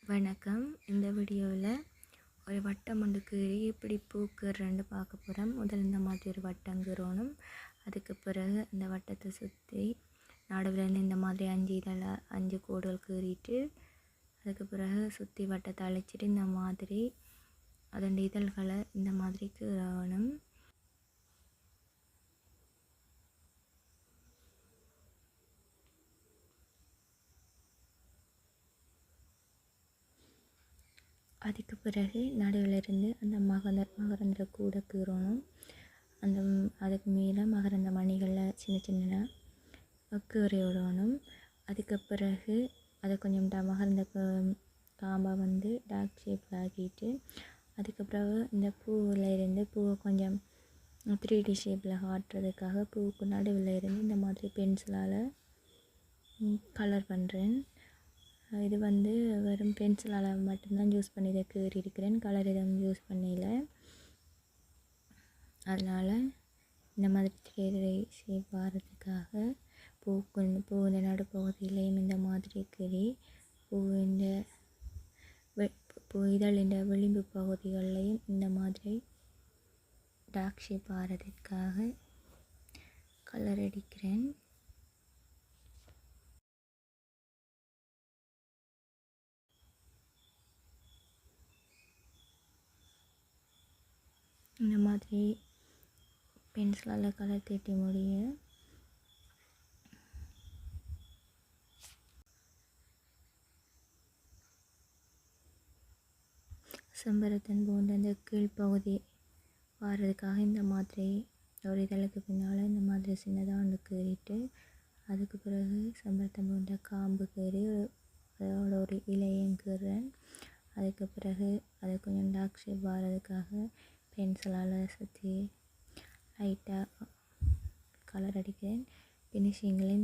வணக்கம். இந்த வீடியோவில் ஒரு வட்டம் ஒன்று கீறி எப்படி பூக்கிறன்னு பார்க்க போகிறோம். முதல் இந்த மாதிரி ஒரு வட்டம் கீறணும். அதுக்கு பிறகு இந்த வட்டத்தை சுற்றி நடுவில் இந்த மாதிரி 5 கோடுகள் கீறிட்டு அதுக்கு பிறகு சுற்றி வட்டத்தை அழைச்சிட்டு இந்த மாதிரி அதன் இதழ்களை இந்த மாதிரி கீறணும். அதுக்கு பிறகு நடுவில் இருந்து அந்த மகரந்த கூட கீறணும். அதுக்கு மேலே மகரந்த மணிகளில் சின்ன சின்ன கீறி விடணும். அதுக்கு பிறகு அதை கொஞ்சம் மகரந்த காம்பாக டார்க் ஷேப்பில் ஆக்கிட்டு அதுக்கு பிறகு இந்த பூவில் இருந்து பூவை கொஞ்சம் 3D ஷேப்பில் காட்டுறதுக்காக பூவுக்கு நடுவில் இருந்து இந்த மாதிரி பென்சிலால் கலர் பண்ணுறேன். இது வெறும் பென்சிலால் மட்டும்தான் யூஸ் பண்ணி இதை கீறி இருக்கிறேன். கலர் எதுவும் யூஸ் பண்ணல. அதனால் இந்த மாதிரி 3D ஷேப் வர்றதுக்காக பூவின் நடுப்பகுதியிலையும் இந்த மாதிரி கீறி பூ இதழின் விளிம்பு பகுதிகள்லையும் இந்த மாதிரி டார்க் ஷேப் வர்றதுக்காக கலர் அடிக்கிறேன். இந்த மாதிரி பென்சிலால் கலர் தீட்டி முடிய செம்பருத்தன் போன்ற அந்த கீழ்ப்பகுதி வர்றதுக்காக இந்த மாதிரி ஒரு இதழுக்கு பின்னால் இந்த மாதிரி சின்னதாக ஒன்று கீறிட்டு அதுக்கு பிறகு செம்பருத்தன் போன்ற காம்பு கீறி அதோட ஒரு இலையும் கீறேன். அதுக்கு பிறகு அதை கொஞ்சம் டார்க் ஷேப் வர்றதுக்காக பென்சிலால் சுற்றி லைட்டாக கலர் அடிக்கிறேன். ஃபினிஷிங்கில்